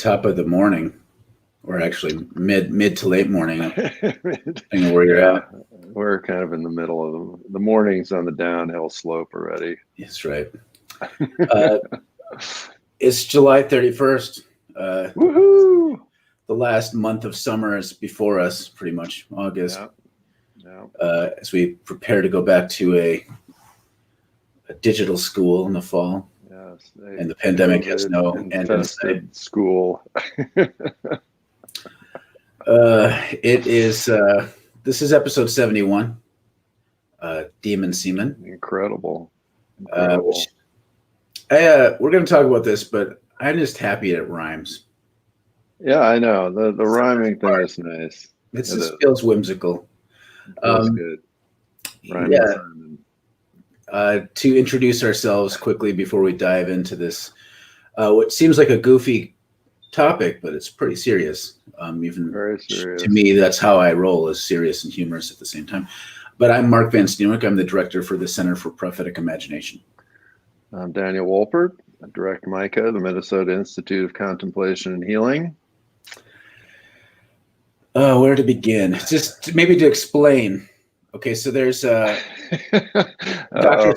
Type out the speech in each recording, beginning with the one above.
top of the morning, or actually mid to late morning, depending on where you're Yeah, at. we're kind of in the middle of the morning's on the downhill slope already. That's right. It's July 31st. Woohoo! The last month of summer is before us, pretty much August. Yeah. As we prepare to go back to a digital school in the fall. Yes, and the pandemic has no end in sight. School. It is. This is episode 71. Demon Semen. Incredible. We're going to talk about this, but I'm just happy it rhymes. Yeah, I know. The rhyming thing is nice. It just feels whimsical. Feels good. Rhyming to introduce ourselves quickly before we dive into this, what seems like a goofy topic, but it's pretty serious. Even very serious. To me, that's how I roll, is serious and humorous at the same time. But I'm Mark Van Steenwyk. I'm the director for the Center for Prophetic Imagination. I'm Daniel Wolpert. I direct MICA, the Minnesota Institute of Contemplation and Healing. Where to begin? Just maybe to explain. Okay, so there's Dr.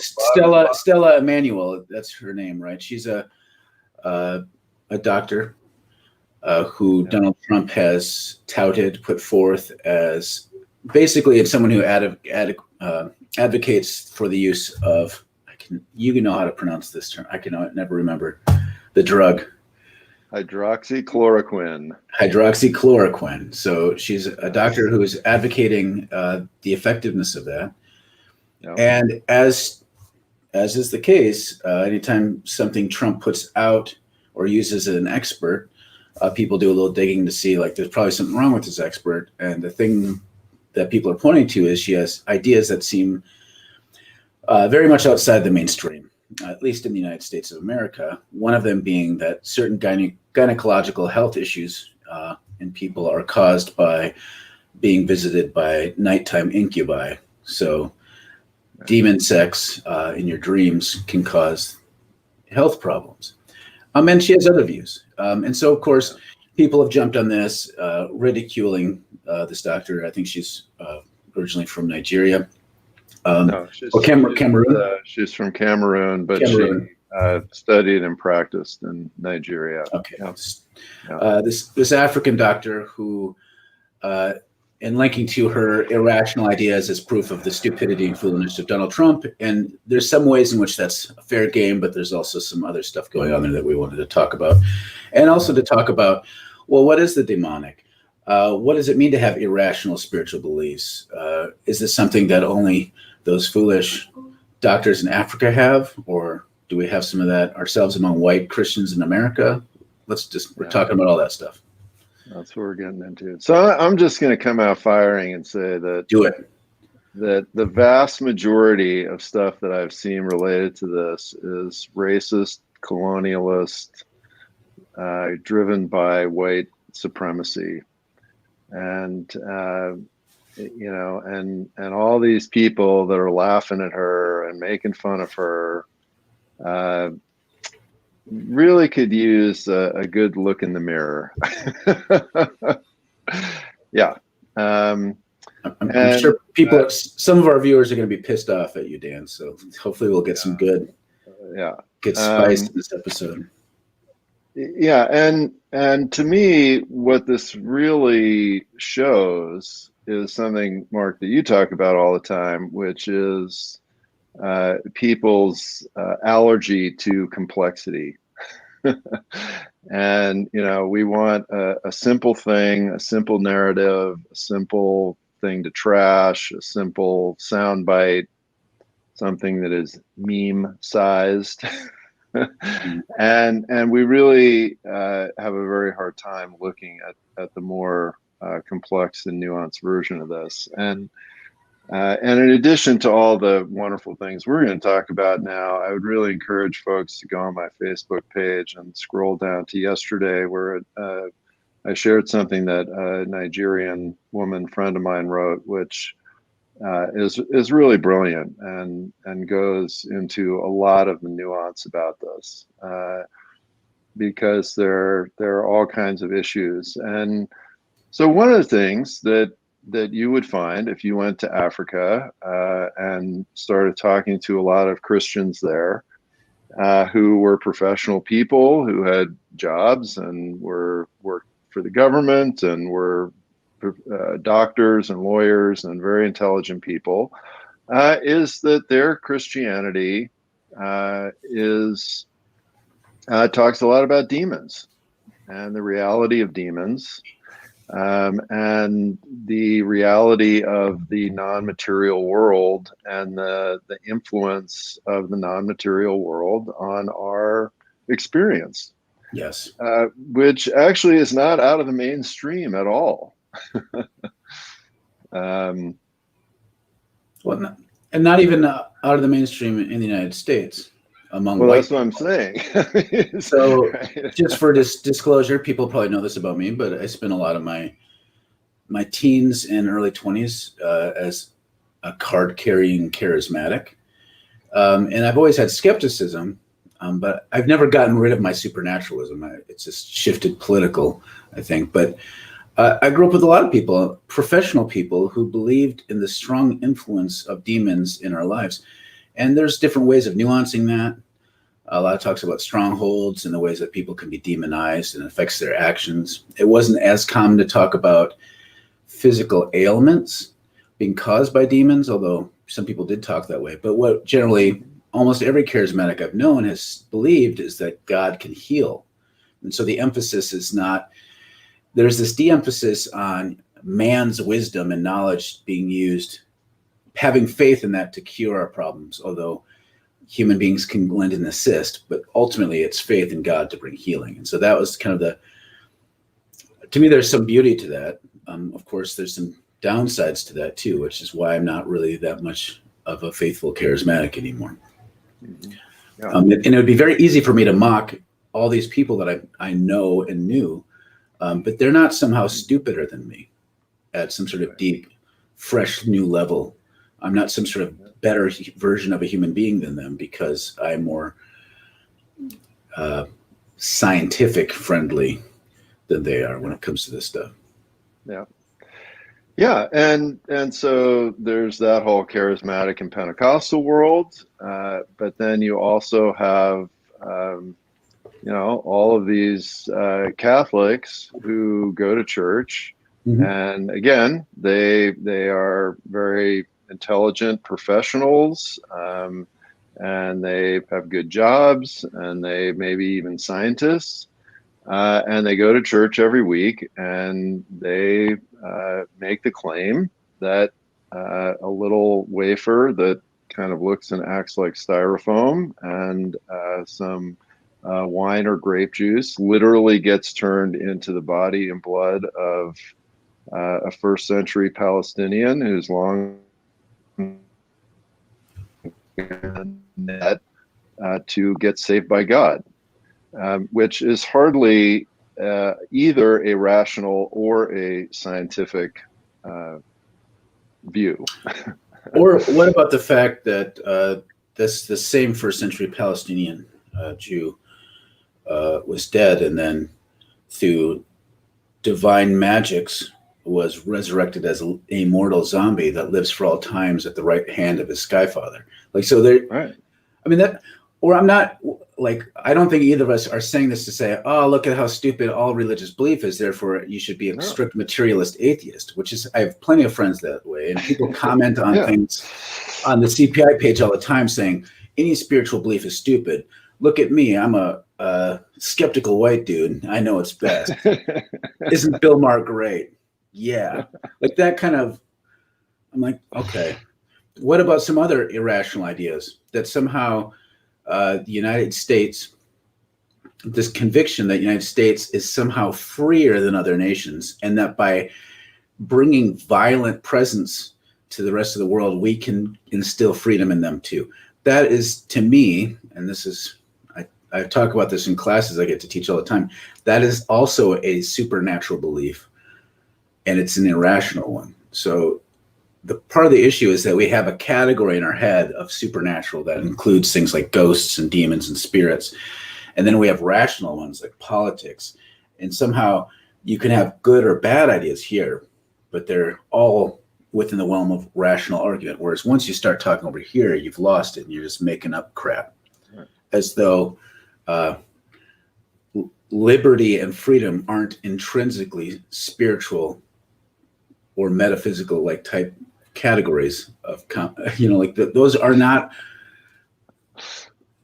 Stella Emmanuel. That's her name, right? She's a doctor who Donald Trump has touted, put forth as basically it's someone who advocates for the use of, you know how to pronounce this term. I can never remember the drug. Hydroxychloroquine. So she's a doctor who is advocating the effectiveness of that. Yep. And as is the case, anytime something Trump puts out or uses as an expert, people do a little digging to see, like, there's probably something wrong with this expert. And the thing that people are pointing to is she has ideas that seem very much outside the mainstream, at least in the United States of America. One of them being that certain gynecological health issues in people are caused by being visited by nighttime incubi. So demon sex in your dreams can cause health problems. And she has other views. And so, of course, people have jumped on this, ridiculing this doctor. I think she's originally from Nigeria. No, Cameroon. She's from Cameroon, but she studied and practiced in Nigeria. Okay. This African doctor who, in linking to her irrational ideas as proof of the stupidity and foolishness of Donald Trump, and there's some ways in which that's a fair game, but there's also some other stuff going on there that we wanted to talk about, and also to talk about, well, what is the demonic? What does it mean to have irrational spiritual beliefs? Is this something that only those foolish doctors in Africa have, or do we have some of that ourselves among white Christians in America? We're talking about all that stuff. That's what we're getting into. So I'm just going to come out firing and say that that the vast majority of stuff that I've seen related to this is racist, colonialist, driven by white supremacy. And and all these people that are laughing at her and making fun of her really could use a good look in the mirror. Yeah. I'm sure some of our viewers are going to be pissed off at you, Dan. So hopefully we'll get some good spice in this episode. Yeah. And to me, what this really shows is something, Mark, that you talk about all the time, which is people's allergy to complexity. And, we want a simple thing, a simple narrative, a simple thing to trash, a simple soundbite, something that is meme sized. And we really have a very hard time looking at the more complex and nuanced version of this. And in addition to all the wonderful things we're going to talk about now, I would really encourage folks to go on my Facebook page and scroll down to yesterday, where I shared something that a Nigerian woman friend of mine wrote, which is really brilliant and goes into a lot of the nuance about this. because there are all kinds of issues. And so one of the things that you would find if you went to Africa and started talking to a lot of Christians there, who were professional people who had jobs and worked for the government and were doctors and lawyers and very intelligent people, is that their Christianity talks a lot about demons and the reality of demons, and the reality of the non-material world and the influence of the non-material world on our experience. Yes. Which actually is not out of the mainstream at all. Well, and not even out of the mainstream in the United States among well, white that's what I'm saying. So just for disclosure, people probably know this about me, but I spent a lot of my teens and early 20s as a card-carrying charismatic. And I've always had skepticism, but I've never gotten rid of my supernaturalism. It's just shifted political, I think. But I grew up with a lot of people, professional people, who believed in the strong influence of demons in our lives. And there's different ways of nuancing that. A lot of talks about strongholds and the ways that people can be demonized and it affects their actions. It wasn't as common to talk about physical ailments being caused by demons, although some people did talk that way. But what generally almost every charismatic I've known has believed is that God can heal. And so the emphasis is not, there's this de-emphasis on man's wisdom and knowledge being used, having faith in that to cure our problems, although human beings can lend an assist, but ultimately it's faith in God to bring healing. And so that was kind of to me, there's some beauty to that. Of course, there's some downsides to that too, which is why I'm not really that much of a faithful charismatic anymore. Mm-hmm. Yeah. And it would be very easy for me to mock all these people that I know and knew, but they're not somehow stupider than me at some sort of deep, fresh, new level. I'm not some sort of better version of a human being than them because I'm more scientific friendly than they are when it comes to this stuff. Yeah. Yeah. And so there's that whole charismatic and Pentecostal world. But then you also have, all of these Catholics who go to church. Mm-hmm. And again, they are very intelligent professionals, and they have good jobs, and they maybe even scientists, and they go to church every week, and they make the claim that a little wafer that kind of looks and acts like styrofoam and some wine or grape juice literally gets turned into the body and blood of a first century Palestinian who's long to get saved by God, which is hardly either a rational or a scientific view. Or what about the fact that the same first century Palestinian Jew was dead and then through divine magics was resurrected as an immortal zombie that lives for all times at the right hand of his sky father. Like, so there, right. I mean, that, or I'm not like, I don't think either of us are saying this to say, oh, look at how stupid all religious belief is. Therefore you should be a strict materialist atheist, which is, I have plenty of friends that way. And people comment on things on the CPI page all the time saying any spiritual belief is stupid. Look at me. I'm a skeptical white dude. I know it's best. Isn't Bill Maher great? Yeah. Like that kind of, I'm like, okay, what about some other irrational ideas that somehow the United States, this conviction that the United States is somehow freer than other nations, and that by bringing violent presence to the rest of the world, we can instill freedom in them too. That is, to me, and this is, I talk about this in classes I get to teach all the time, that is also a supernatural belief, and it's an irrational one. So the part of the issue is that we have a category in our head of supernatural that includes things like ghosts and demons and spirits. And then we have rational ones like politics. And somehow you can have good or bad ideas here, but they're all within the realm of rational argument. Whereas once you start talking over here, you've lost it and you're just making up crap. Right. As though liberty and freedom aren't intrinsically spiritual or metaphysical like type categories of, like those are not.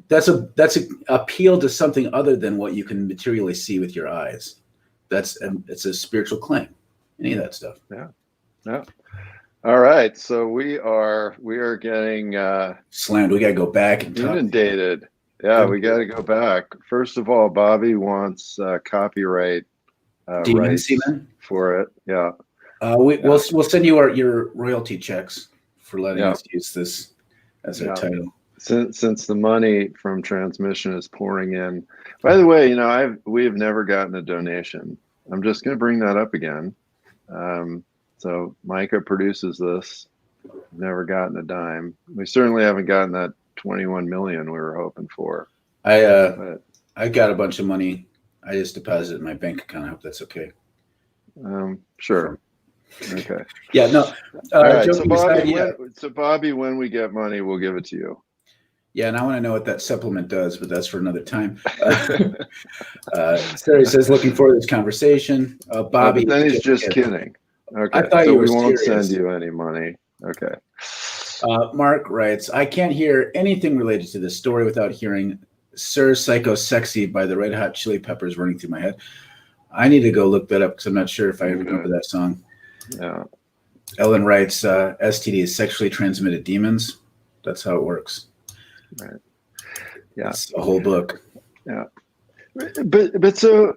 That's a appeal to something other than what you can materially see with your eyes. It's a spiritual claim. Any of that stuff. Yeah. Yeah. All right. So we are getting slammed. We got to go back and inundated. Yeah, we got to go back. First of all, Bobby wants copyright rights Semen for it. Yeah. We'll send you your royalty checks for letting us use this as our title. Since the money from transmission is pouring in. By the way, we have never gotten a donation. I'm just going to bring that up again. So Micah produces this. Never gotten a dime. We certainly haven't gotten that 21 million we were hoping for. I got a bunch of money. I just deposited in my bank account. I hope that's okay. Sure. Okay. Yeah. No. All right. So Bobby, when we get money, we'll give it to you. Yeah, and I want to know what that supplement does, but that's for another time. Sarah says, looking forward to this conversation. Bobby. Then he's just kidding. Okay. I thought so we won't serious. Send you any money. Okay. Mark writes, I can't hear anything related to this story without hearing Sir Psycho Sexy by the Red Hot Chili Peppers running through my head. I need to go look that up because I'm not sure if I remember that song. Yeah. Ellen writes, STD is sexually transmitted demons. That's how it works. Right. Yeah. It's a whole book. Yeah. But so,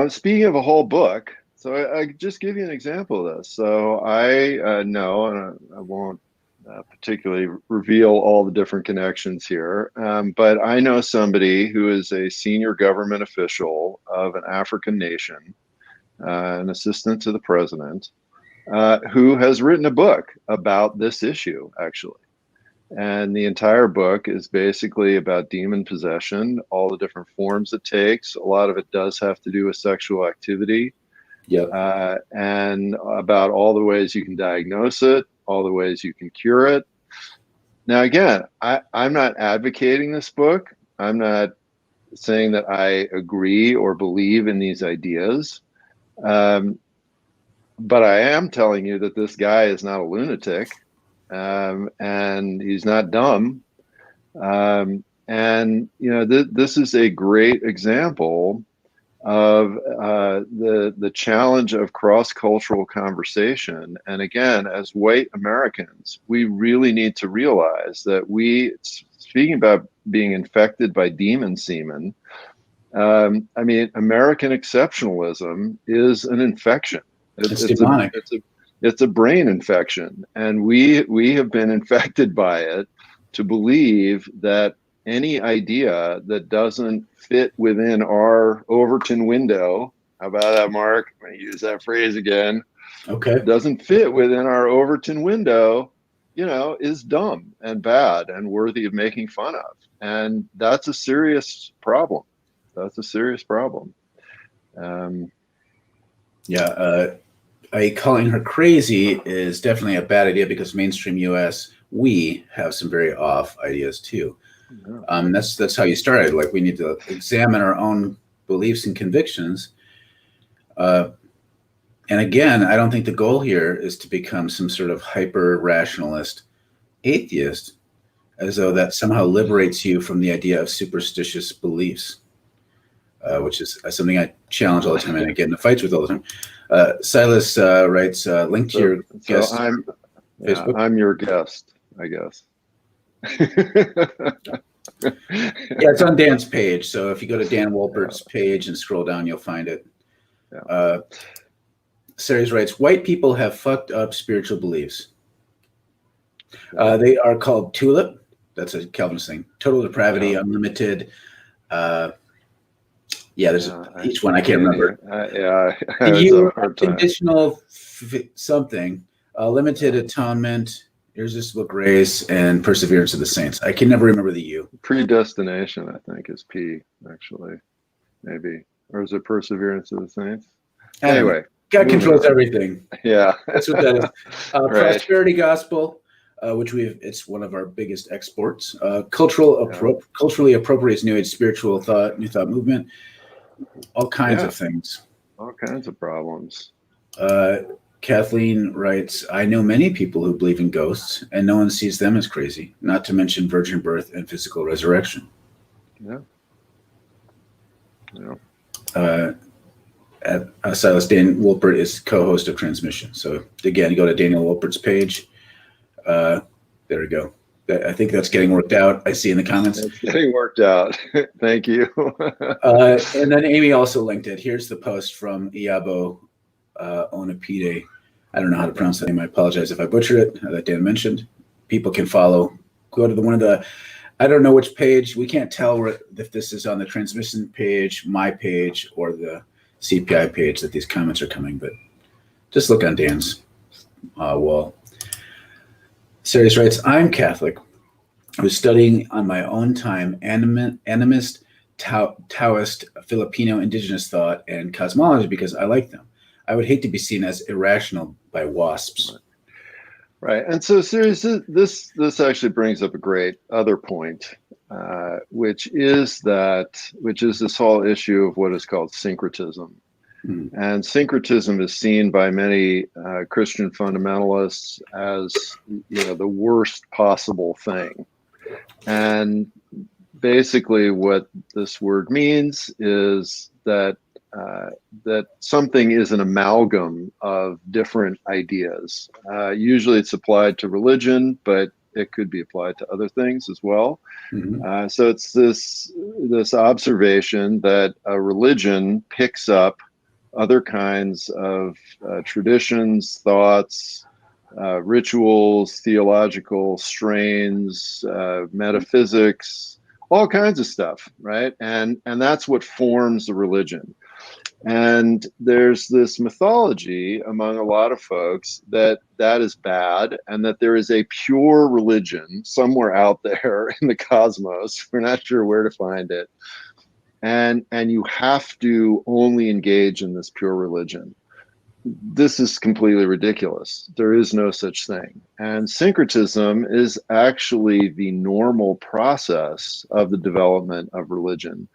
speaking of a whole book, so I just give you an example of this. So I know, and I won't particularly reveal all the different connections here, but I know somebody who is a senior government official of an African nation, an assistant to the president, who has written a book about this issue, actually. And the entire book is basically about demon possession, all the different forms it takes. A lot of it does have to do with sexual activity. Yeah. And about all the ways you can diagnose it, all the ways you can cure it. Now, again, I'm not advocating this book. I'm not saying that I agree or believe in these ideas. But I am telling you that this guy is not a lunatic. And he's not dumb. This is a great example of the challenge of cross-cultural conversation. And again, as white Americans, we really need to realize that speaking about being infected by demon semen, American exceptionalism is an infection. It's demonic. It's a brain infection, and we have been infected by it to believe that any idea that doesn't fit within our Overton window, how about that, Mark? I'm going to use that phrase again. Okay. Doesn't fit within our Overton window, is dumb and bad and worthy of making fun of. And that's a serious problem. Calling her crazy is definitely a bad idea because mainstream US, we have some very off ideas too. Yeah. That's how you started. Like, we need to examine our own beliefs and convictions. And again, I don't think the goal here is to become some sort of hyper rationalist atheist, as though that somehow liberates you from the idea of superstitious beliefs, which is something I challenge all the time and I get into fights with all the time. Silas writes, link to your guest. Facebook. I'm your guest, I guess. Yeah, it's on Dan's page. So if you go to Dan Wolpert's page and scroll down, you'll find it. Yeah. Series writes, white people have fucked up spiritual beliefs. They are called TULIP. That's a Calvinist thing. Total depravity, unlimited. There's each one I can't remember. You unconditional something, limited atonement, Irresistible grace and perseverance of the saints. I can never remember the U. Predestination, I think, is P, actually, maybe. Or is it perseverance of the saints? Anyway. God controls everything. Yeah. That's what that is. Right. Prosperity gospel, which it's one of our biggest exports. Culturally appropriate New Age spiritual thought, New Thought movement, all kinds of things. All kinds of problems. Kathleen writes, I know many people who believe in ghosts, and no one sees them as crazy, not to mention virgin birth and physical resurrection. Yeah. Silas Dan Wolpert is co-host of Transmission. So again, you go to Daniel Wolpert's page. There we go. I think that's getting worked out. I see in the comments. It's getting worked out. Thank you. And then Amy also linked it. Here's the post from Iabo Onapide. I don't know how to pronounce that name. I apologize if I butcher it, that Dan mentioned. People can follow. Go to one of the, I don't know which page. We can't tell if this is on the Transmission page, my page, or the CPI page that these comments are coming, but just look on Dan's wall. Sirius writes, I'm Catholic. I was studying on my own time animist, Taoist, Filipino indigenous thought and cosmology because I like them. I would hate to be seen as irrational by WASPs. Right. And so, Sirius, this actually brings up a great other point, which is this whole issue of what is called syncretism. And syncretism is seen by many Christian fundamentalists as, the worst possible thing. And basically what this word means is that something is an amalgam of different ideas. Usually it's applied to religion, but it could be applied to other things as well. So it's this observation that a religion picks up other kinds of traditions, thoughts, rituals, theological strains, metaphysics, all kinds of stuff, right? And that's what forms the religion. And there's this mythology among a lot of folks that is bad and that there is a pure religion somewhere out there in the cosmos. We're not sure where to find it. And you have to only engage in this pure religion. This is completely ridiculous. There is no such thing. And syncretism is actually the normal process of the development of religion.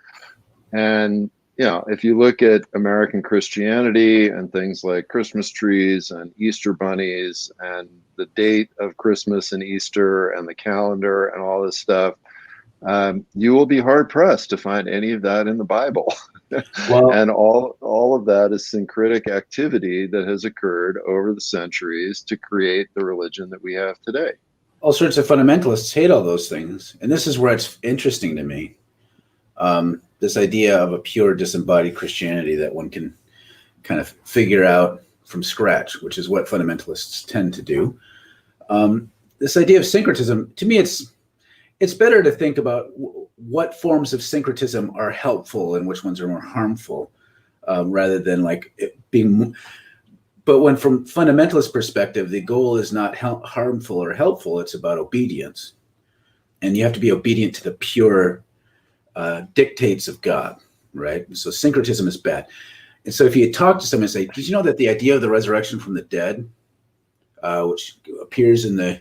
And if you look at American Christianity and things like Christmas trees and Easter bunnies and the date of Christmas and Easter and the calendar and all this stuff, you will be hard pressed to find any of that in the Bible. Well, and all of that is syncretic activity that has occurred over the centuries to create the religion that we have today. All sorts of fundamentalists hate all those things. And this is where it's interesting to me. This idea of a pure disembodied Christianity that one can kind of figure out from scratch, which is what fundamentalists tend to do. This idea of syncretism, to me, it's better to think about what forms of syncretism are helpful and which ones are more harmful, rather than like it being. But when from fundamentalist perspective, the goal is not harmful or helpful, it's about obedience. And you have to be obedient to the pure dictates of God, right? So syncretism is bad. And so if you talk to someone and say, did you know that the idea of the resurrection from the dead, which appears in the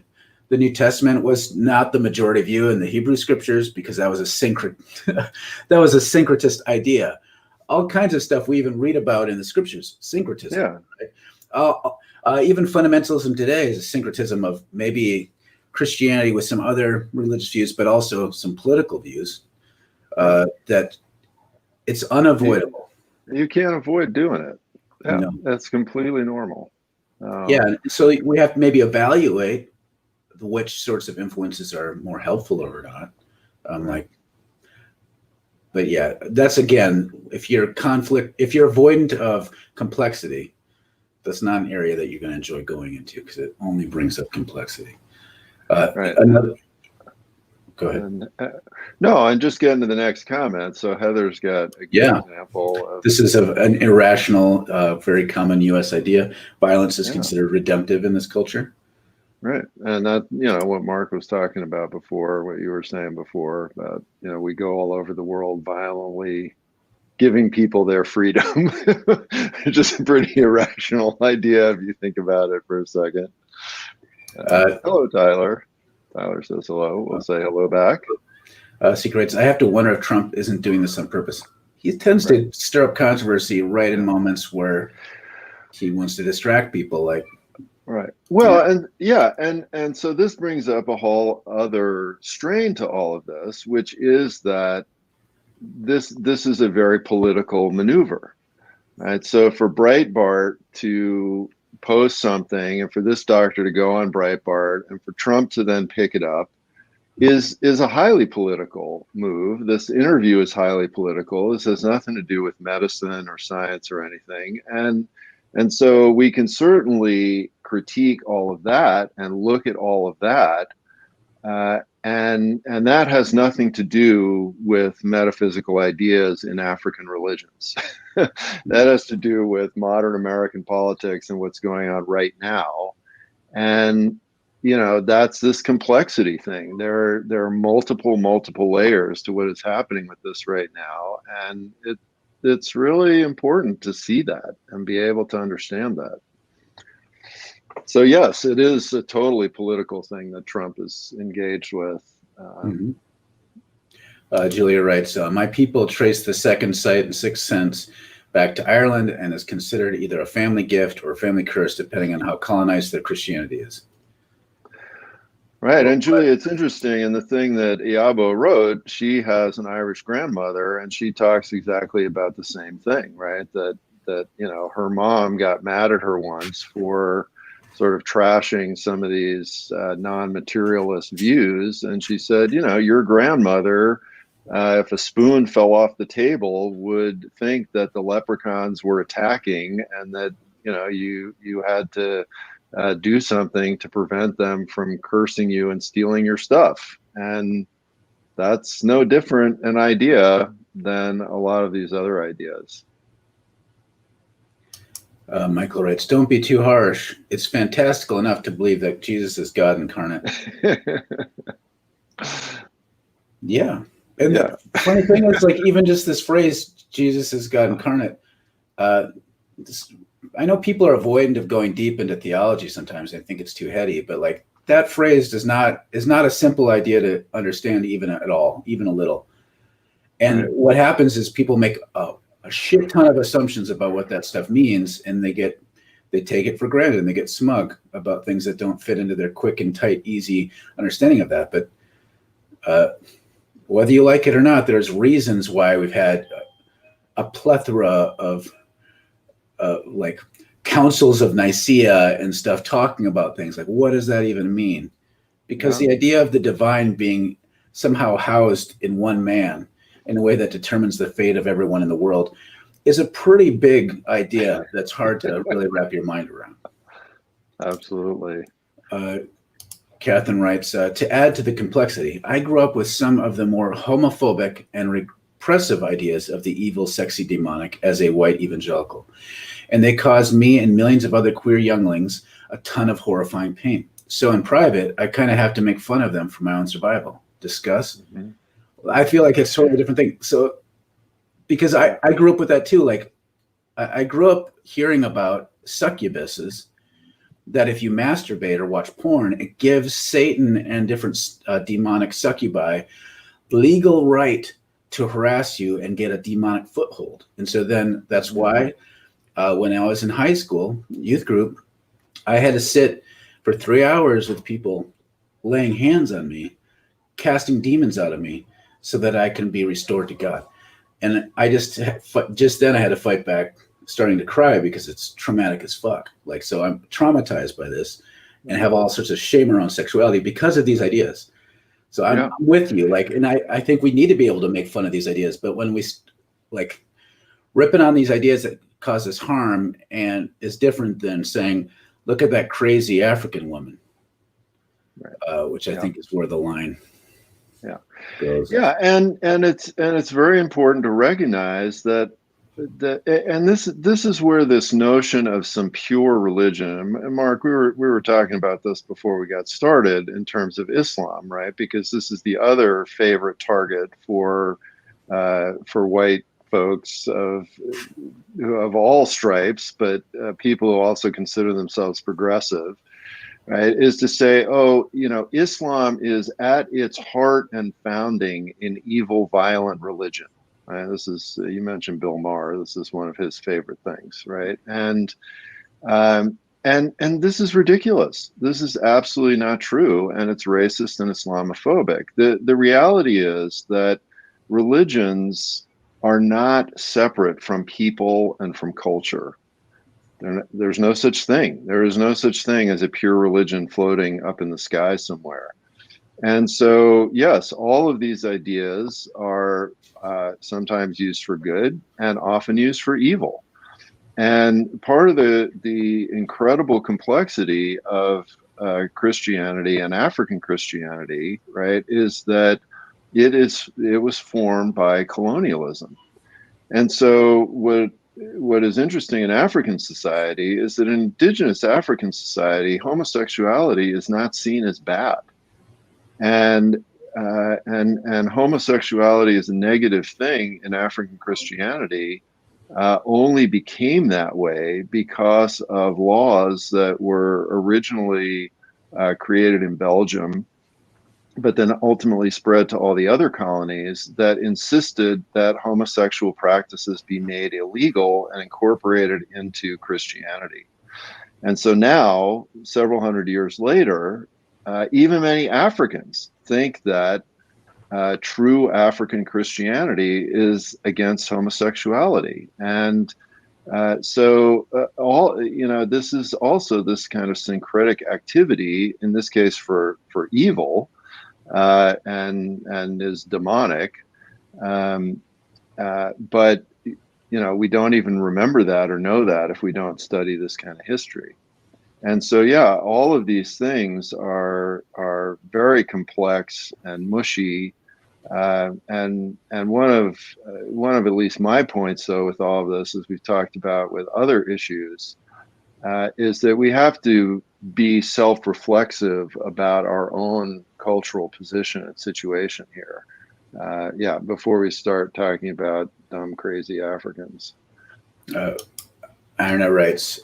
New Testament, was not the majority view in the Hebrew scriptures, because that was that was a syncretist idea. All kinds of stuff we even read about in the scriptures, syncretism. Yeah. Right? Even fundamentalism today is a syncretism of maybe Christianity with some other religious views, but also some political views. That it's unavoidable. You can't avoid doing it. Yeah, no. That's completely normal. So we have to maybe evaluate which sorts of influences are more helpful or not. But yeah, that's again, if you're avoidant of complexity, that's not an area that you're going to enjoy going into, because it only brings up complexity. Right. Go ahead. And, no, and just getting to the next comment. So Heather's got a good example of this is an irrational, very common U.S. idea. Violence is considered redemptive in this culture. Right. And that, you know, what Mark was talking about before, what you were saying before, about, you know, we go all over the world violently giving people their freedom. Just a pretty irrational idea if you think about it for a second. Hello, Tyler. Tyler says hello. We'll say hello back. Secrets. I have to wonder if Trump isn't doing this on purpose. He tends to stir up controversy right in moments where he wants to distract people. Like, right. Well, and yeah, and so this brings up a whole other strain to all of this, which is that this is a very political maneuver, right? So for Breitbart to post something, and for this doctor to go on Breitbart, and for Trump to then pick it up, is a highly political move. This interview is highly political. This has nothing to do with medicine or science or anything, and so we can certainly critique all of that and look at all of that. And that has nothing to do with metaphysical ideas in African religions. That has to do with modern American politics and what's going on right now. And, you know, that's this complexity thing. There are multiple layers to what is happening with this right now. And it's really important to see that and be able to understand that. So yes, it is a totally political thing that Trump is engaged with. Julia writes, my people trace the second sight and sixth sense back to Ireland and is considered either a family gift or a family curse, depending on how colonized their Christianity is. Right. And Julia, it's interesting. And the thing that Iabo wrote, she has an Irish grandmother, and she talks exactly about the same thing, right? That, you know, her mom got mad at her once for sort of trashing some of these non-materialist views. And she said, you know, your grandmother, if a spoon fell off the table, would think that the leprechauns were attacking, and that, you know, you had to do something to prevent them from cursing you and stealing your stuff. And that's no different an idea than a lot of these other ideas. Michael writes, don't be too harsh. It's fantastical enough to believe that Jesus is God incarnate. Yeah. And the funny thing is, like, even just this phrase, Jesus is God incarnate, I know people are avoidant of going deep into theology sometimes. They think it's too heady, but like that phrase is not a simple idea to understand even at all, even a little. And what happens is people make a shit ton of assumptions about what that stuff means, and they take it for granted, and they get smug about things that don't fit into their quick and tight, easy understanding of that. But whether you like it or not, there's reasons why we've had a plethora of like councils of Nicaea and stuff talking about things like, what does that even mean? Because the idea of the divine being somehow housed in one man in a way that determines the fate of everyone in the world is a pretty big idea that's hard to really wrap your mind around. Absolutely. Catherine writes, to add to the complexity, I grew up with some of the more homophobic and repressive ideas of the evil, sexy, demonic as a white evangelical. And they caused me and millions of other queer younglings a ton of horrifying pain. So in private, I kind of have to make fun of them for my own survival. Discuss. I feel like it's totally a different thing. So, because I grew up with that too. Like, I grew up hearing about succubuses, that if you masturbate or watch porn, it gives Satan and different demonic succubi legal right to harass you and get a demonic foothold. And so then that's why when I was in high school, youth group, I had to sit for 3 hours with people laying hands on me, casting demons out of me, so that I can be restored to God. And I just then I had to fight back, starting to cry because it's traumatic as fuck. Like, so I'm traumatized by this and have all sorts of shame around sexuality because of these ideas. So I'm with you. Like, and I think we need to be able to make fun of these ideas, but when we like ripping on these ideas that cause us harm and is different than saying, look at that crazy African woman, which I think is where the line goes. Yeah. And it's very important to recognize that and this is where this notion of some pure religion, and Mark, we were talking about this before we got started in terms of Islam, right? Because this is the other favorite target for white folks of all stripes, but people who also consider themselves progressive, right? Is to say, oh, Islam is at its heart and founding an evil, violent religion. Right? This is, you mentioned Bill Maher. This is one of his favorite things, right? And this is ridiculous. This is absolutely not true, and it's racist and Islamophobic. The reality is that religions are not separate from people and from culture. There's no such thing. There is no such thing as a pure religion floating up in the sky somewhere. And so, yes, all of these ideas are sometimes used for good and often used for evil. And part of the incredible complexity of Christianity and African Christianity, right, is that it was formed by colonialism. And so what is interesting in African society is that in indigenous African society, homosexuality is not seen as bad. And homosexuality is a negative thing in African Christianity only became that way because of laws that were originally created in Belgium, but then ultimately spread to all the other colonies that insisted that homosexual practices be made illegal and incorporated into Christianity. And so now, several hundred years later, even many Africans think that true African Christianity is against homosexuality. And this is also this kind of syncretic activity, in this case for evil, and is demonic. But we don't even remember that or know that if we don't study this kind of history. And so, yeah, all of these things are very complex and mushy. And one of at least my points, though, with all of this, as we've talked about with other issues, is that we have to be self-reflexive about our own cultural position and situation here. Before we start talking about dumb, crazy Africans. Anna writes,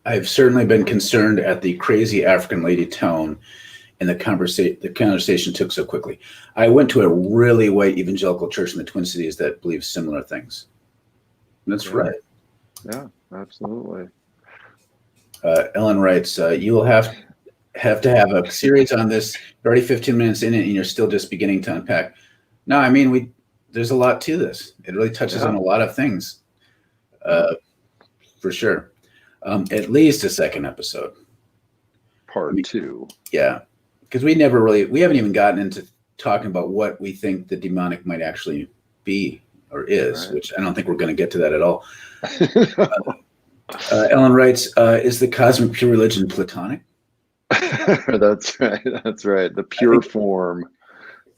I've certainly been concerned at the crazy African lady tone and the conversation took so quickly. I went to a really white evangelical church in the Twin Cities that believes similar things. And that's right. Yeah, absolutely. Ellen writes, you will have to have a series on this. You're already 15 minutes in it and you're still just beginning to unpack. No, I mean, there's a lot to this. It really touches on a lot of things. For sure. At least a second episode. Part 2. Yeah. Because we haven't even gotten into talking about what we think the demonic might actually be or is, which I don't think we're going to get to that at all. Ellen writes, is the cosmic pure religion Platonic? That's right. That's right. The pure form.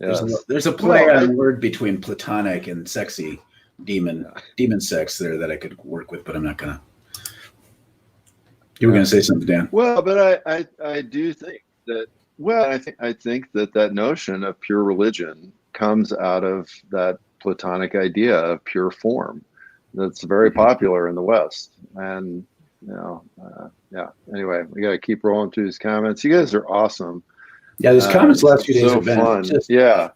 Yes. There's a play on word between Platonic and sexy demon sex there that I could work with, but I'm not going to. You were going to say something, Dan. Well, but I do think that, I think that notion of pure religion comes out of that Platonic idea of pure form that's very popular in the West. And, anyway, we got to keep rolling through these comments. You guys are awesome. Yeah, these comments last few days have been fun. Just a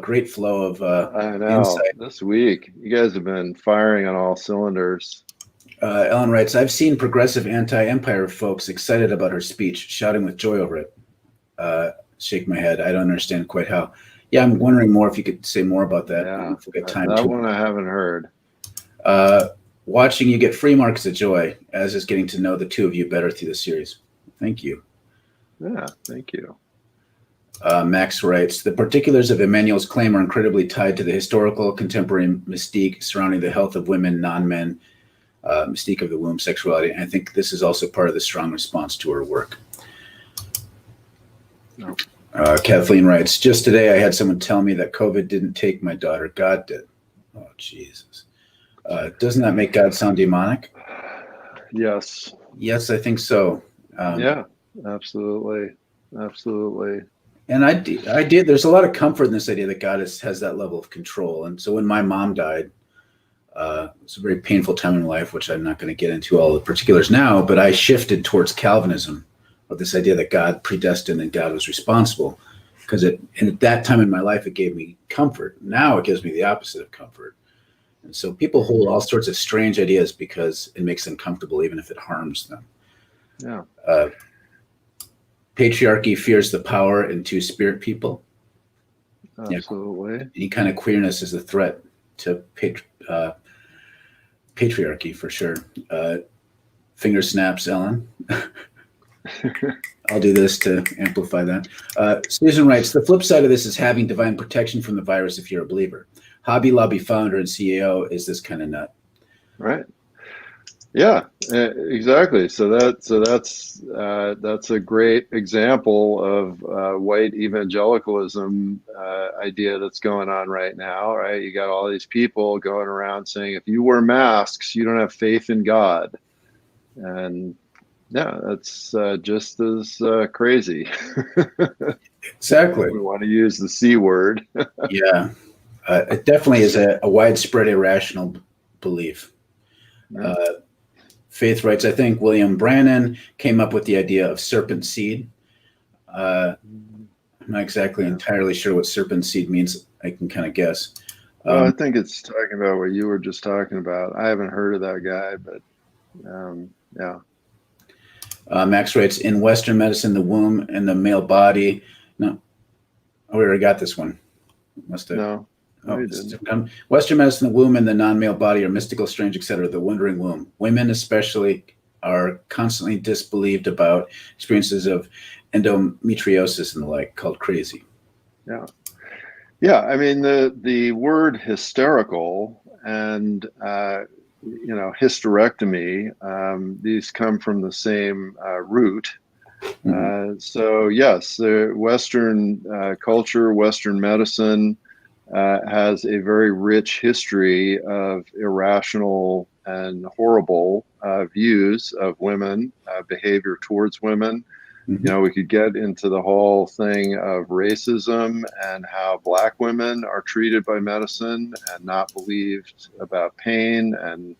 great flow of I know. Insight. This week, you guys have been firing on all cylinders. Ellen writes, I've seen progressive anti-empire folks excited about her speech, shouting with Joyovrip. Shake my head. I don't understand quite how. Yeah, I'm wondering more if you could say more about that. Yeah, if we get time that one I haven't heard. Watching you get free marks a joy, as is getting to know the two of you better through the series. Thank you. Yeah, thank you. Max writes, the particulars of Emmanuel's claim are incredibly tied to the historical contemporary mystique surrounding the health of women, non-men, mystique of the womb, sexuality. And I think this is also part of the strong response to her work. No. Kathleen writes, just today I had someone tell me that COVID didn't take my daughter. God did. Oh, Jesus. Doesn't that make God sound demonic? Yes. Yes, I think so. Yeah, absolutely. Absolutely. And I did. There's a lot of comfort in this idea that God has that level of control. And so when my mom died, it was a very painful time in life, which I'm not going to get into all the particulars now, but I shifted towards Calvinism, of this idea that God predestined and God was responsible. Because at that time in my life, it gave me comfort. Now it gives me the opposite of comfort. And so people hold all sorts of strange ideas because it makes them comfortable, even if it harms them. Yeah. Patriarchy fears the power in two-spirit people. Absolutely. Yeah. Any kind of queerness is a threat to patriarchy, for sure. Finger snaps, Ellen. I'll do this to amplify that. Susan writes, the flip side of this is having divine protection from the virus if you're a believer. Hobby Lobby founder and CEO is this kind of nut. Right. Yeah, exactly. So that's a great example of white evangelicalism idea that's going on right now, right? You got all these people going around saying, if you wear masks, you don't have faith in God. And yeah, that's just as crazy. Exactly. We want to use the C word. Yeah. It definitely is a widespread irrational belief. Yeah. Faith writes, I think William Brannan came up with the idea of serpent seed. I'm not exactly entirely sure what serpent seed means. I can kind of guess. Well, I think it's talking about what you were just talking about. I haven't heard of that guy, but yeah. Max writes, in Western medicine, the womb and the male body. No, we already got this one. Must have. No. Western medicine, the womb and the non-male body are mystical, strange, etc. The wandering womb. Women especially are constantly disbelieved about experiences of endometriosis and the like, called crazy. Yeah. Yeah. I mean, the word hysterical and, hysterectomy, these come from the same root. So yes, Western culture, Western medicine, has a very rich history of irrational and horrible views of women, behavior towards women. We could get into the whole thing of racism and how Black women are treated by medicine and not believed about pain. And,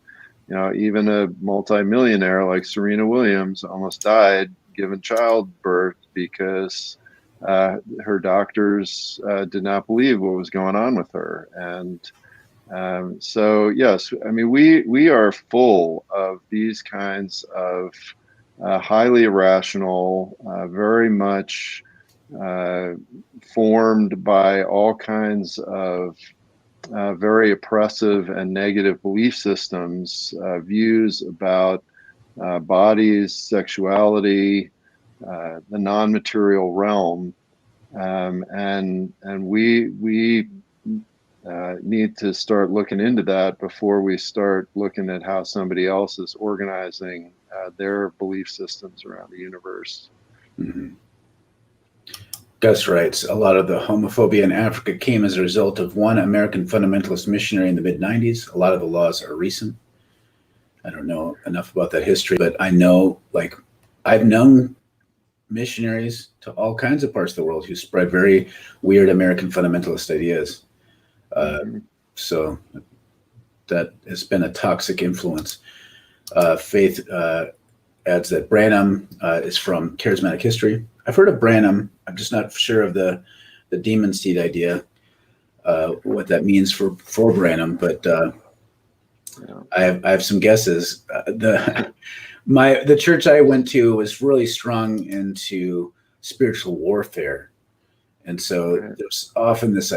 even a multimillionaire like Serena Williams almost died given childbirth because her doctors did not believe what was going on with her. And so, yes, I mean, we are full of these kinds of highly irrational, very much formed by all kinds of very oppressive and negative belief systems, views about bodies, sexuality, the non-material realm, and we need to start looking into that before we start looking at how somebody else is organizing their belief systems around the universe. Mm-hmm. Gus writes, a lot of the homophobia in Africa came as a result of one American fundamentalist missionary in the mid-90s. A lot of the laws are recent. I don't know enough about that history, but I know, I've known missionaries to all kinds of parts of the world who spread very weird American fundamentalist ideas. So that has been a toxic influence. Faith adds that Branham is from charismatic history. I've heard of Branham. I'm just not sure of the demon seed idea, what that means for Branham, but I have some guesses. The church I went to was really strong into spiritual warfare. And so there's often this,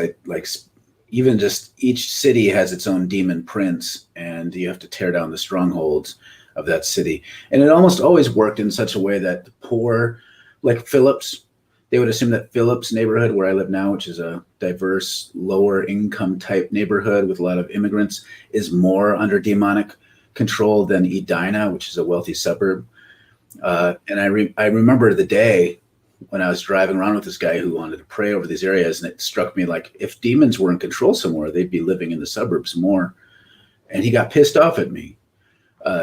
even just each city has its own demon prince, and you have to tear down the strongholds of that city. And it almost always worked in such a way that the poor, like Phillips, they would assume that Phillips neighborhood where I live now, which is a diverse, lower income type neighborhood with a lot of immigrants, is more under demonic control than Edina, which is a wealthy suburb. And I remember the day when I was driving around with this guy who wanted to pray over these areas, and it struck me like if demons were in control somewhere, they'd be living in the suburbs more. and he got pissed off at me.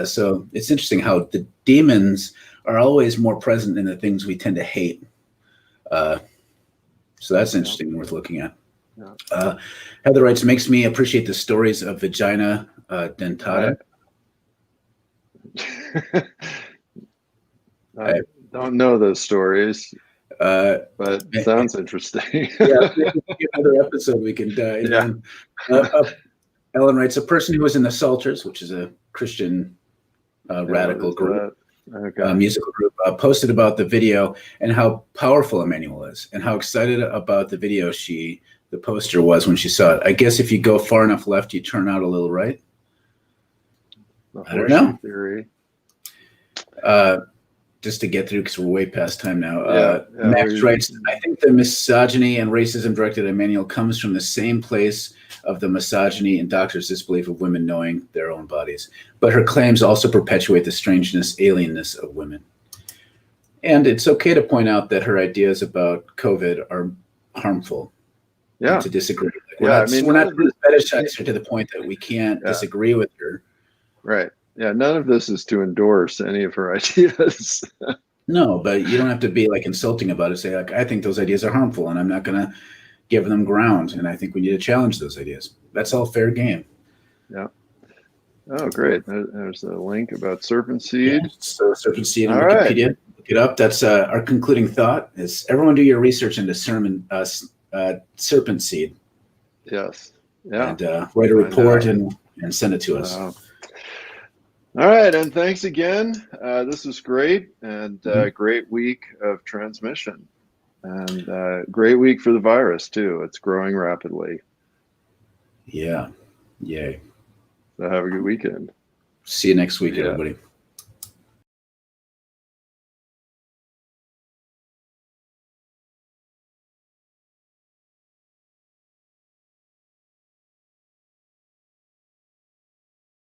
So it's interesting how the demons are always more present in the things we tend to hate. So that's interesting and worth looking at. Heather writes, makes me appreciate the stories of vagina dentata. I don't know those stories, but it sounds interesting. Another episode we can dive in. Ellen writes, a person who was in the Psalters, which is a Christian radical group, musical group, posted about the video and how powerful Emmanuel is and how excited about the video the poster was when she saw it. I guess if you go far enough left, you turn out a little right. I don't know. Theory. Just to get through, because we're way past time now. Max writes, I think the misogyny and racism directed at Emmanuel comes from the same place of the misogyny and doctors' disbelief of women knowing their own bodies. But her claims also perpetuate the strangeness, alienness of women. And it's okay to point out that her ideas about COVID are harmful. Yeah. To disagree. We're not going to fetishize her to the point that we can't disagree with her. Right. Yeah, none of this is to endorse any of her ideas. No, but you don't have to be like insulting about it. Say, like, I think those ideas are harmful and I'm not going to give them ground. And I think we need to challenge those ideas. That's all fair game. Yeah. Oh, great. There's a link about serpent seed. Yeah, so serpent seed on Wikipedia. Right. Look it up. That's our concluding thought is everyone do your research into serpent seed. Yes. Yeah. And write a report and send it to us. All right, and thanks again. This was great, and great week of transmission, and great week for the virus too. It's growing rapidly. Yeah, yay. So have a good weekend. See you next week, everybody.